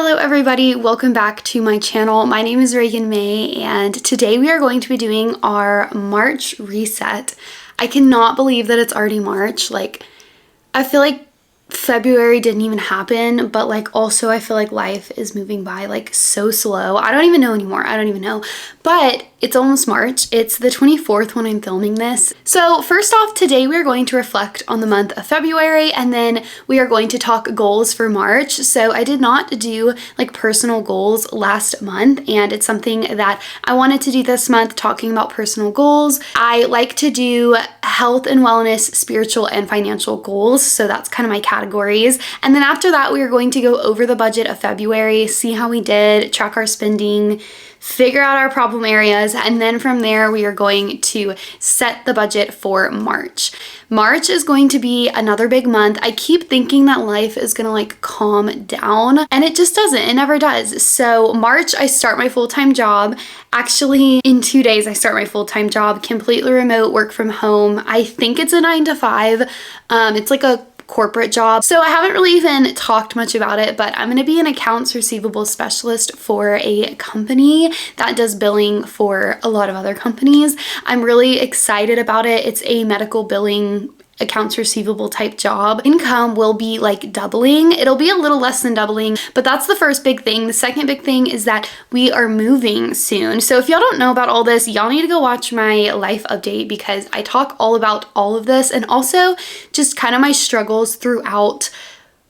Hello everybody, welcome back to my channel. My name is Reagan May and today we are going to be doing our March reset. I cannot believe that it's already March. I feel like February didn't even happen, but also I feel like life is moving by so slow. I don't even know anymore. I don't even know. But it's almost March. It's the 24th when I'm filming this. So first off, today we are going to reflect on the month of February and then we are going to talk goals for March. So I did not do personal goals last month and it's something that I wanted to do this month, talking about personal goals. I like to do health and wellness, spiritual and financial goals. So that's kind of my categories. And then after that, we are going to go over the budget of February, see how we did, track our spending, figure out our problem areas, and then from there we are going to set the budget for March. March is going to be another big month. I keep thinking that life is gonna calm down and it just doesn't. It never does. So March, I start my full-time job. Actually, in 2 days, I start my full-time job, completely remote, work from home. I think it's a 9 to 5. It's like a corporate job. So I haven't really even talked much about it, but I'm going to be an accounts receivable specialist for a company that does billing for a lot of other companies. I'm really excited about it. It's a medical billing accounts receivable type job. Income will be doubling. It'll be a little less than doubling, but that's the first big thing. The second big thing is that we are moving soon. So if y'all don't know about all this, y'all need to go watch my life update because I talk all about all of this and also just kind of my struggles throughout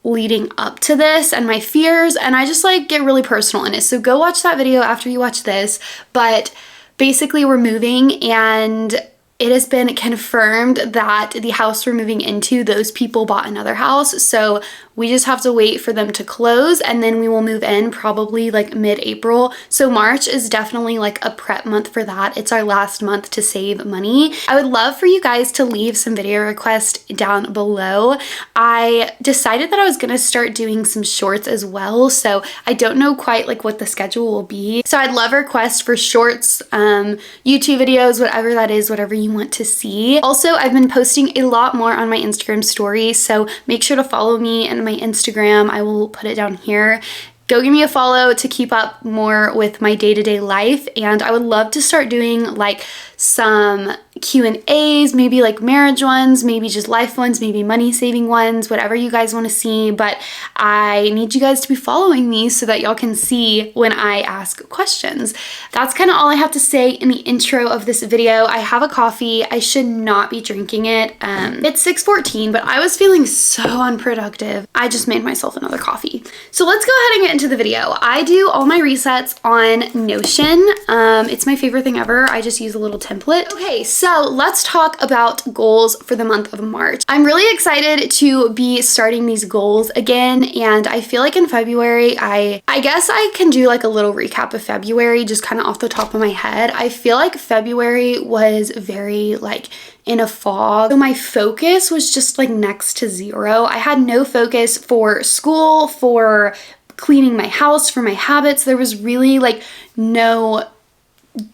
leading up to this and my fears, and I just get really personal in it. So go watch that video after you watch this. But basically we're moving and it has been confirmed that the house we're moving into, those people bought another house. So we just have to wait for them to close and then we will move in probably mid-April. So March is definitely a prep month for that. It's our last month to save money. I would love for you guys to leave some video requests down below. I decided that I was gonna start doing some shorts as well. So I don't know quite what the schedule will be. So I'd love requests for shorts, YouTube videos, whatever that is, whatever you want to see. Also, I've been posting a lot more on my Instagram stories, so make sure to follow me and my Instagram. I will put it down here. Go give me a follow to keep up more with my day-to-day life, and I would love to start doing some Q&As, maybe marriage ones, maybe just life ones, maybe money saving ones, whatever you guys want to see. But I need you guys to be following me so that y'all can see when I ask questions. That's kind of all I have to say in the intro of this video. I have a coffee. I should not be drinking it. It's 6:14, but I was feeling so unproductive. I just made myself another coffee. So let's go ahead and get into the video. I do all my resets on Notion. It's my favorite thing ever. I just use a little template. Okay, so let's talk about goals for the month of March. I'm really excited to be starting these goals again, and I feel in February, I guess I can do a little recap of February just kind of off the top of my head. I feel February was very in a fog. So my focus was just next to zero. I had no focus for school, for cleaning my house, for my habits. There was really no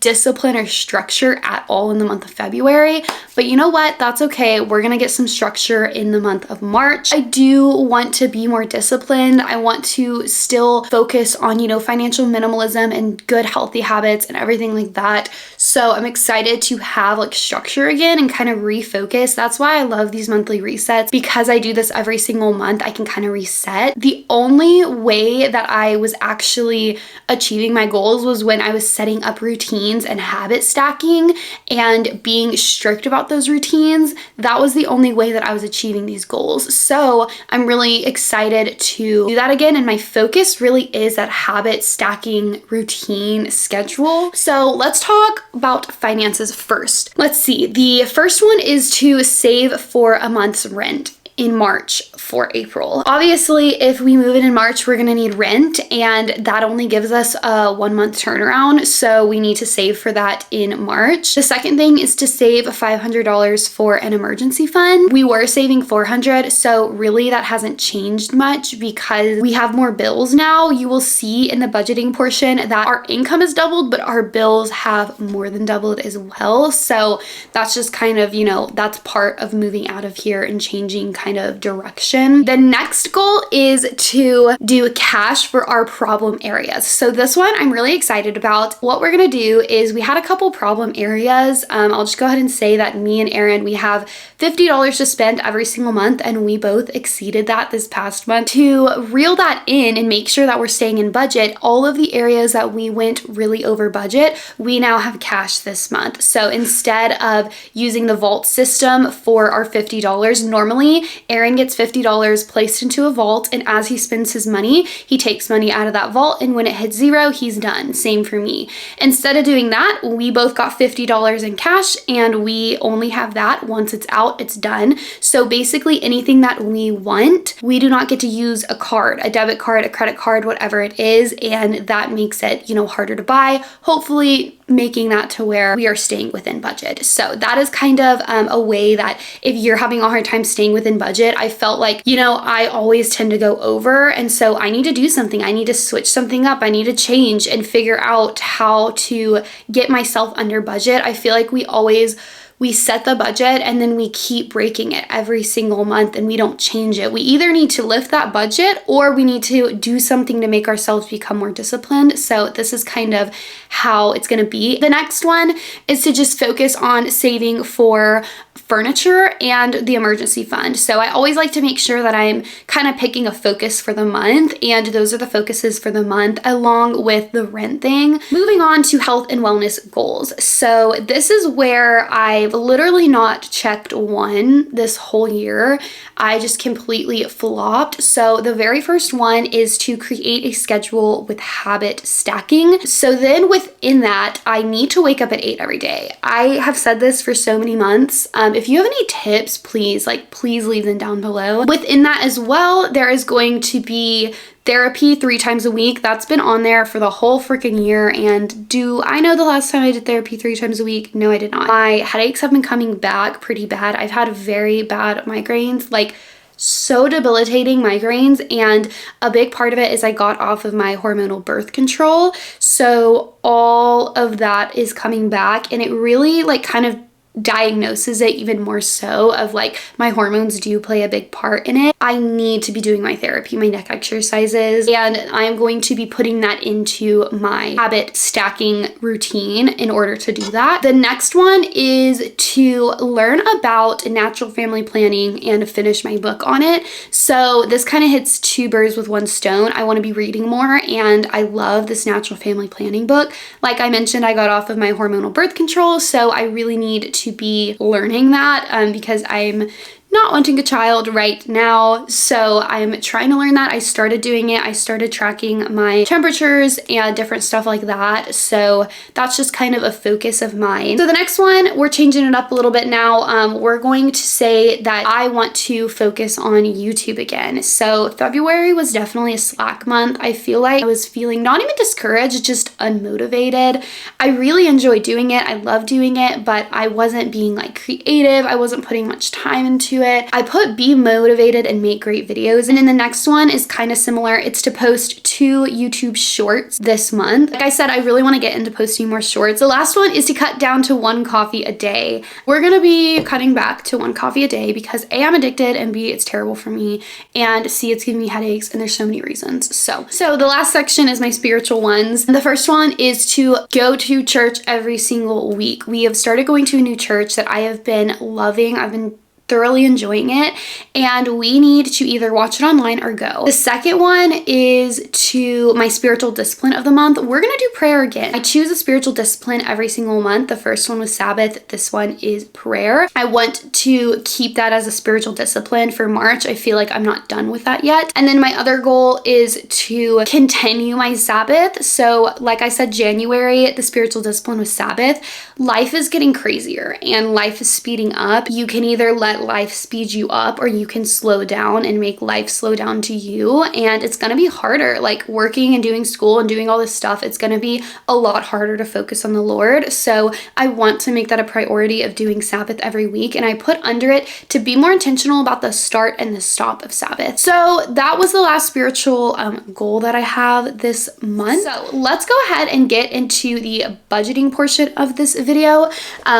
discipline or structure at all in the month of February. But you know what? That's okay. We're gonna get some structure in the month of March. I do want to be more disciplined. I want to still focus on, financial minimalism and good healthy habits and everything like that. So I'm excited to have structure again and kind of refocus. That's why I love these monthly resets, because I do this every single month. I can kind of reset. The only way that I was actually achieving my goals was when I was setting up routines and habit stacking and being strict about those routines. That was the only way that I was achieving these goals. So I'm really excited to do that again. And my focus really is that habit stacking routine schedule. So let's talk about finances first. Let's see. The first one is to save for a month's rent in March for April. Obviously, if we move in March, we're gonna need rent, and that only gives us a 1 month turnaround, so we need to save for that in March. The second thing is to save $500 for an emergency fund. We were saving $400, so really that hasn't changed much because we have more bills now. You will see in the budgeting portion that our income has doubled, but our bills have more than doubled as well. So that's just kind of, that's part of moving out of here and changing kind of direction. The next goal is to do cash for our problem areas. So this one I'm really excited about. What we're gonna do is we had a couple problem areas. I'll just go ahead and say that me and Aaron, we have $50 to spend every single month, and we both exceeded that this past month. To reel that in and make sure that we're staying in budget, all of the areas that we went really over budget, we now have cash this month. So instead of using the vault system for our $50, normally Aaron gets $50 placed into a vault, and as he spends his money, he takes money out of that vault, and when it hits zero, he's done. Same for me. Instead of doing that, we both got $50 in cash, and we only have that. Once it's out, it's done. So basically anything that we want, we do not get to use a card, a debit card, a credit card, whatever it is, and that makes it, you know, harder to buy, hopefully making that to where we are staying within budget. So that is kind of a way that if you're having a hard time staying within budget, I felt like, you know, I always tend to go over, and so I need to do something. I need to switch something up. I need to change and figure out how to get myself under budget. I feel like we set the budget and then we keep breaking it every single month and we don't change it. We either need to lift that budget or we need to do something to make ourselves become more disciplined. So this is kind of how it's gonna be. The next one is to just focus on saving for furniture and the emergency fund. So I always like to make sure that I'm kind of picking a focus for the month, and those are the focuses for the month along with the rent thing. Moving on to health and wellness goals. So this is where I've literally not checked one this whole year. I just completely flopped. So the very first one is to create a schedule with habit stacking. So then within that, I need to wake up at 8 every day. I have said this for so many months. If you have any tips, please leave them down below. Within that as well, there is going to be therapy 3 times a week. That's been on there for the whole freaking year. And do I know the last time I did therapy 3 times a week? No, I did not. My headaches have been coming back pretty bad. I've had very bad migraines, like so debilitating migraines, and a big part of it is I got off of my hormonal birth control. So all of that is coming back, and it really like kind of diagnoses it even more so of like my hormones do play a big part in it. I need to be doing my therapy, my neck exercises, and I'm going to be putting that into my habit stacking routine in order to do that. The next one is to learn about natural family planning and finish my book on it. So this kind of hits 2 birds with 1 stone. I want to be reading more, and I love this natural family planning book. Like I mentioned, I got off of my hormonal birth control, so I really need to be learning that because I'm not wanting a child right now, so I'm trying to learn that. I started doing it. I started tracking my temperatures and different stuff like that, so that's just kind of a focus of mine. So the next one, we're changing it up a little bit now. We're going to say that I want to focus on YouTube again. So February was definitely a slack month. I feel like I was feeling not even discouraged, just unmotivated. I really enjoy doing it. I love doing it, but I wasn't being like creative. I wasn't putting much time into it. I put be motivated and make great videos. And then the next one is kind of similar. It's to post 2 YouTube shorts this month. Like I said, I really want to get into posting more shorts. The last one is to cut down to 1 coffee a day. We're going to be cutting back to 1 coffee a day because A, I'm addicted, and B, it's terrible for me, and C, it's giving me headaches, and there's so many reasons. So the last section is my spiritual ones. The first one is to go to church every single week. We have started going to a new church that I have been loving. I've been thoroughly enjoying it, and we need to either watch it online or go. The second one is to my spiritual discipline of the month. We're gonna do prayer again. I choose a spiritual discipline every single month. The first one was Sabbath. This one is prayer. I want to keep that as a spiritual discipline for March. I feel like I'm not done with that yet. And then my other goal is to continue my Sabbath. So like I said, January, the spiritual discipline was Sabbath. Life is getting crazier and life is speeding up. You can either let life speed you up or you can slow down and make life slow down to you, and it's gonna be harder. Like working and doing school and doing all this stuff, it's gonna be a lot harder to focus on the Lord. So I want to make that a priority of doing Sabbath every week, and I put under it to be more intentional about the start and the stop of Sabbath. So that was the last spiritual goal that I have this month. So let's go ahead and get into the budgeting portion of this video.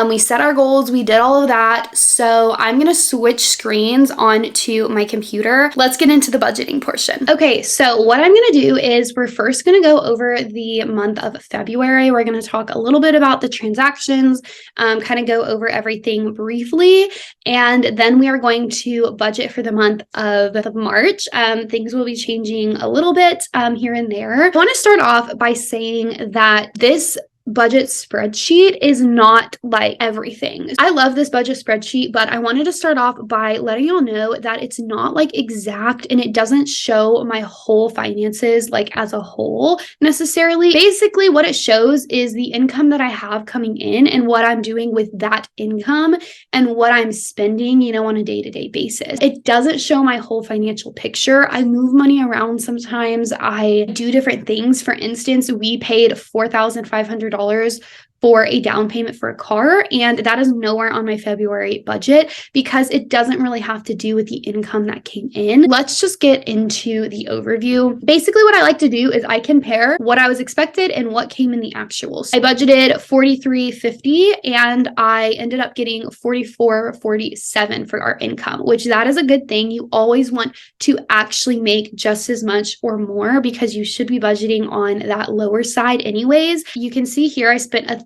We set our goals, we did all of that, so I'm gonna gonna switch screens onto my computer. Let's get into the budgeting portion. Okay, so what I'm gonna do is we're first gonna go over the month of February. We're gonna talk a little bit about the transactions, kind of go over everything briefly, and then we are going to budget for the month of March. Things will be changing a little bit here and there. I want to start off by saying that this budget spreadsheet is not like everything. I love this budget spreadsheet, but I wanted to start off by letting y'all know that it's not like exact and it doesn't show my whole finances like as a whole necessarily. Basically, what it shows is the income that I have coming in and what I'm doing with that income and what I'm spending, on a day-to-day basis. It doesn't show my whole financial picture. I move money around sometimes. I do different things. For instance, we paid $4,500 for a down payment for a car, and that is nowhere on my February budget because it doesn't really have to do with the income that came in. Let's just get into the overview. Basically, what I like to do is I compare what I was expected and what came in the actuals. I budgeted $43.50 and I ended up getting $44.47 for our income, which that is a good thing. You always want to actually make just as much or more because you should be budgeting on that lower side anyways. You can see here I spent $1,000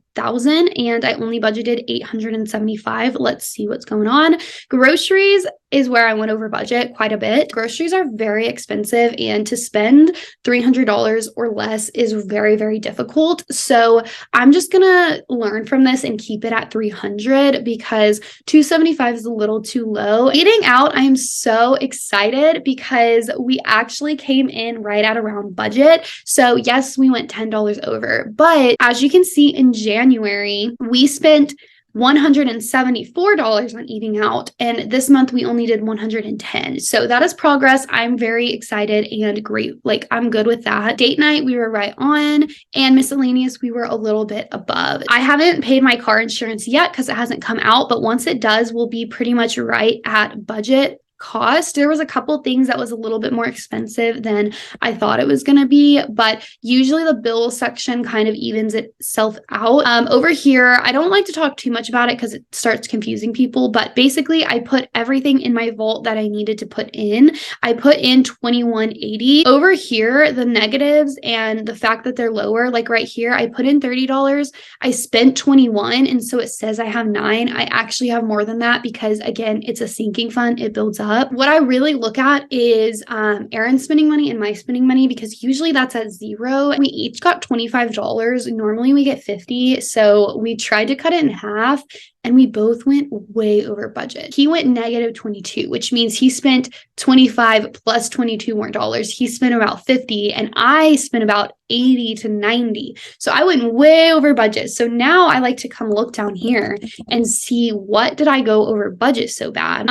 and I only budgeted $875. Let's see what's going on. Groceries is where I went over budget quite a bit. Groceries are very expensive, and to spend $300 or less is very, very difficult. So I'm just gonna learn from this and keep it at $300 because $275 is a little too low. Eating out, I am so excited because we actually came in right at around budget. So yes, we went $10 over, but as you can see in January, we spent $174 on eating out, and this month we only did $110. So that is progress. I'm very excited and great. Like, I'm good with that. Date night, we were right on, and miscellaneous, we were a little bit above. I haven't paid my car insurance yet because it hasn't come out, but once it does, we'll be pretty much right at budget cost. There was a couple things that was a little bit more expensive than I thought it was going to be, but usually the bill section kind of evens itself out. Over here, I don't like to talk too much about it because it starts confusing people, but basically I put everything in my vault that I needed to put in. I put in $21.80. Over here, the negatives and the fact that they're lower, like right here, I put in $30. I spent $21, and so it says I have $9. I actually have more than that because, again, it's a sinking fund. It builds up. What I really look at is Erin's spending money and my spending money because usually that's at zero. We each got $25. Normally we get $50. So we tried to cut it in half and we both went way over budget. He went negative 22, which means he spent 25 plus 22 more dollars. He spent about 50 and I spent about 80 to 90. So I went way over budget. So now I like to come look down here and see what did I go over budget so bad.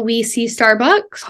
We see Starbucks,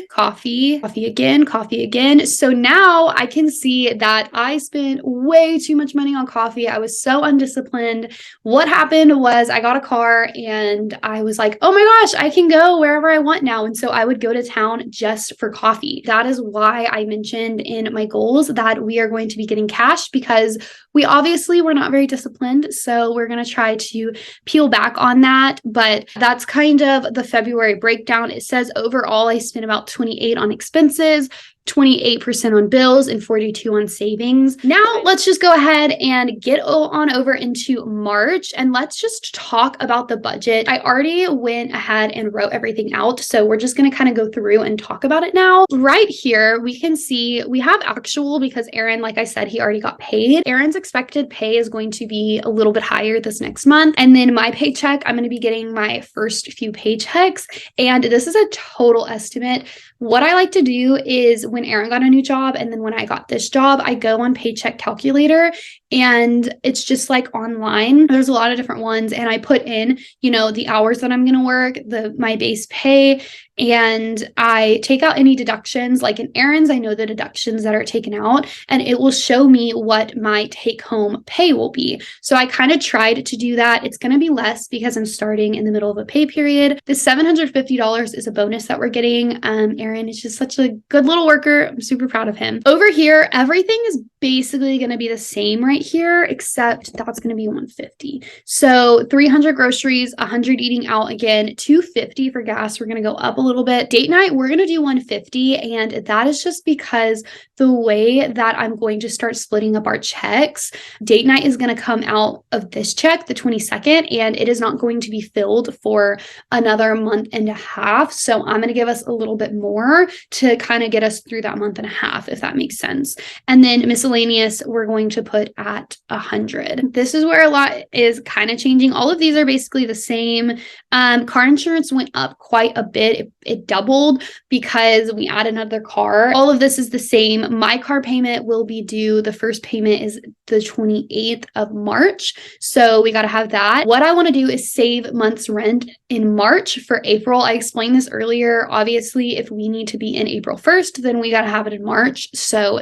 coffee again. So now I can see that I spent way too much money on coffee. I was so undisciplined. What happened was I got a car and I was like, oh my gosh, I can go wherever I want now. And so I would go to town just for coffee. That is why I mentioned in my goals that we are going to be getting cash because we obviously were not very disciplined. So we're going to try to peel back on that. But that's kind of the February breakdown. It says overall, I spent about 28 on expenses, 28% on bills, and 42 on savings. Now let's just go ahead and get on over into March and let's just talk about the budget. I already went ahead and wrote everything out. So we're just going to kind of go through and talk about it now. Right here, we can see we have actual because Erin, like I said, he already got paid. Erin's expected pay is going to be a little bit higher this next month. And then my paycheck, I'm going to be getting my first few paychecks. And this is a total estimate. What I like to do is when Erin got a new job and then when I got this job, I go on Paycheck Calculator and it's just like online. There's a lot of different ones and I put in, the hours that I'm going to work, my base pay, and I take out any deductions. Like in Aaron's, I know the deductions that are taken out, and it will show me what my take home pay will be. So I kind of tried to do that. It's going to be less because I'm starting in the middle of a pay period. The $750 is a bonus that we're getting. Aaron is just such a good little worker. I'm super proud of him. Over here, everything is basically going to be the same right here, except that's going to be $150. So 300 groceries, 100 eating out again, $250 for gas. We're going to go up a little bit. Date night, we're going to do $150, and that is just because the way that I'm going to start splitting up our checks, date night is going to come out of this check, the 22nd, and it is not going to be filled for another month and a half. So I'm going to give us a little bit more to kind of get us through that month and a half, if that makes sense. And then miscellaneous, we're going to put at 100. This is where a lot is kind of changing. All of these are basically the same. Car insurance went up quite a bit. It doubled because we added another car. All of this is the same. My car payment will be due. The first payment is the 28th of March. So we got to have that. What I want to do is save month's rent in March for April. I explained this earlier. Obviously, if we need to be in April 1st, then we got to have it in March. So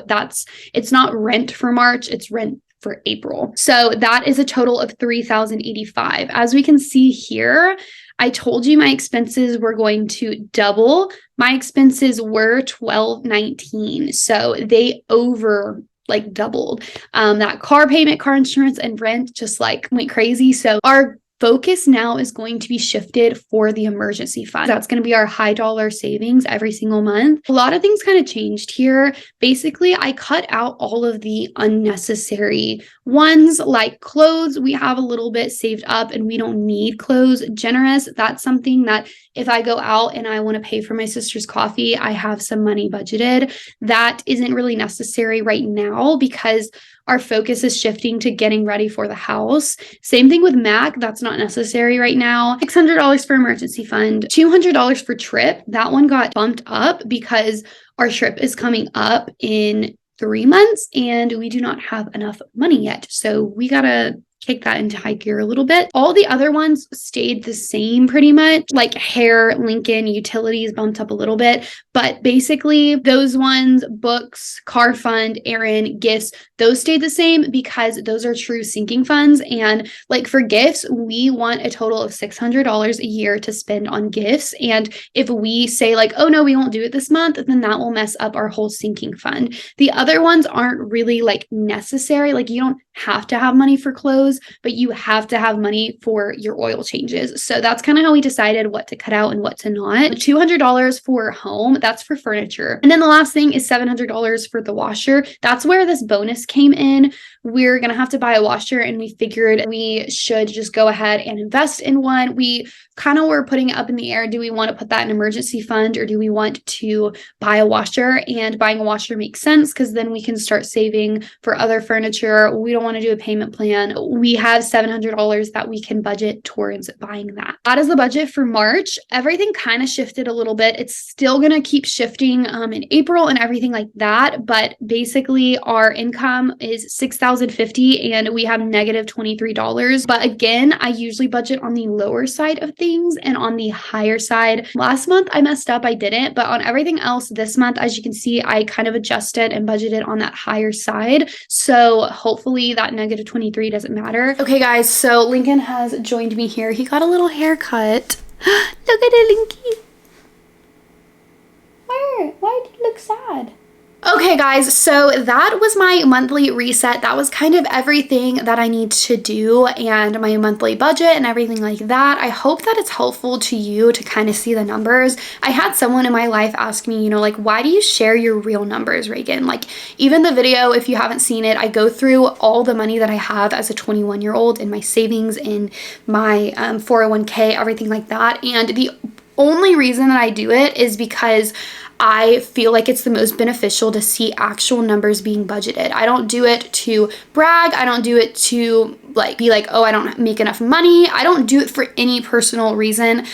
it's not rent for March, it's rent for April. So that is a total of $3,085. As we can see here, I told you my expenses were going to double. My expenses were $1,219. So they doubled. That car payment, car insurance, and rent just went crazy. So our focus now is going to be shifted for the emergency fund. That's going to be our high dollar savings every single month. A lot of things kind of changed here. Basically, I cut out all of the unnecessary ones like clothes. We have a little bit saved up and we don't need clothes. Generous, that's something that if I go out and I want to pay for my sister's coffee, I have some money budgeted. That isn't really necessary right now because our focus is shifting to getting ready for the house. Same thing with Mac. That's not necessary right now. $600 for emergency fund, $200 for trip. That one got bumped up because our trip is coming up in 3 months and we do not have enough money yet. So we gotta kick that into high gear a little bit. All the other ones stayed the same pretty much, like hair, Lincoln, utilities bumped up a little bit, but basically those ones, books, car fund, Aaron, gifts, those stayed the same because those are true sinking funds. And for gifts, we want a total of $600 a year to spend on gifts. And if we say oh no, we won't do it this month, then that will mess up our whole sinking fund. The other ones aren't really necessary. You don't have to have money for clothes, but you have to have money for your oil changes. So that's kind of how we decided what to cut out and what to not. $200 for home, that's for furniture. And then the last thing is $700 for the washer. That's where this bonus came in. We're going to have to buy a washer and we figured we should just go ahead and invest in one. We kind of were putting it up in the air. Do we want to put that in emergency fund or do we want to buy a washer? And buying a washer makes sense because then we can start saving for other furniture. We don't want to do a payment plan. We have $700 that we can budget towards buying that. That is the budget for March. Everything kind of shifted a little bit. It's still going to keep shifting in April and everything like that. But basically our income is $6,050 and we have negative $23. But again, I usually budget on the lower side of things and on the higher side. Last month I messed up, I didn't, but on everything else this month, as you can see, I kind of adjusted and budgeted on that higher side. So hopefully that negative 23 doesn't matter. Okay guys, so Lincoln has joined me here. He got a little haircut. Look at it, Linky. Why do you look sad? Okay guys, so that was my monthly reset. That was kind of everything that I need to do and my monthly budget and everything like that. I hope that it's helpful to you to kind of see the numbers. I had someone in my life ask me, why do you share your real numbers, Reagan? Even the video, if you haven't seen it, I go through all the money that I have as a 21-year-old in my savings, in my 401k, everything like that. And the only reason that I do it is because I feel like it's the most beneficial to see actual numbers being budgeted. I don't do it to brag. I don't do it to be oh, I don't make enough money. I don't do it for any personal reason.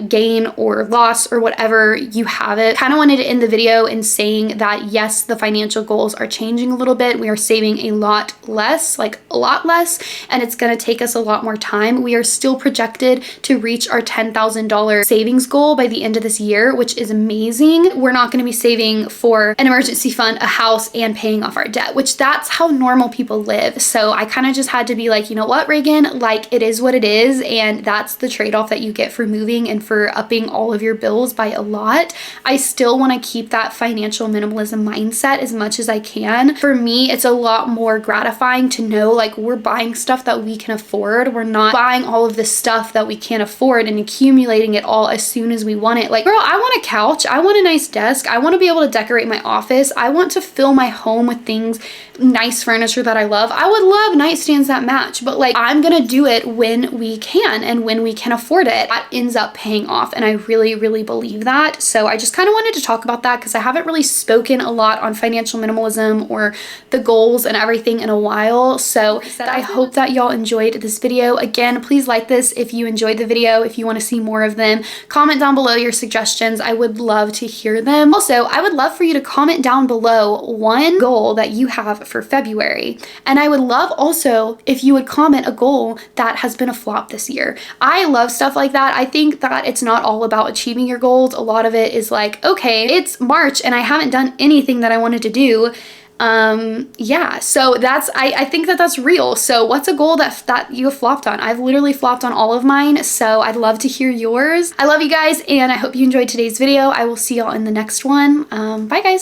gain or loss or whatever you have it. Kind of wanted to end the video in saying that yes, the financial goals are changing a little bit. We are saving a lot less, like a lot less, and it's going to take us a lot more time. We are still projected to reach our $10,000 savings goal by the end of this year, which is amazing. We're not going to be saving for an emergency fund, a house, and paying off our debt, which that's how normal people live. So I kind of just had to be like, you know what, Reagan, like it is what it is, and that's the trade-off that you get for moving and for upping all of your bills by a lot. I still want to keep that financial minimalism mindset as much as I can. For me, it's a lot more gratifying to know like we're buying stuff that we can afford. We're not buying all of this stuff that we can't afford and accumulating it all as soon as we want it. Like, girl, I want a couch. I want a nice desk. I want to be able to decorate my office. I want to fill my home with things, nice furniture that I love. I would love nightstands that match, but like I'm gonna do it when we can and when we can afford it. That ends up paying off, and I really, really believe that. So I just kind of wanted to talk about that because I haven't really spoken a lot on financial minimalism or the goals and everything in a while. So I hope that y'all enjoyed this video. Again, please like this if you enjoyed the video. If you want to see more of them, comment down below your suggestions. I would love to hear them. Also, I would love for you to comment down below one goal that you have for February. And I would love also if you would comment a goal that has been a flop this year. I love stuff like that. I think that it's not all about achieving your goals. A lot of it is like, okay, it's March and I haven't done anything that I wanted to do. Yeah, so I think that that's real. So what's a goal that you have flopped on? I've literally flopped on all of mine, so I'd love to hear yours. I love you guys, and I hope you enjoyed today's video. I will see y'all in the next one. Bye guys.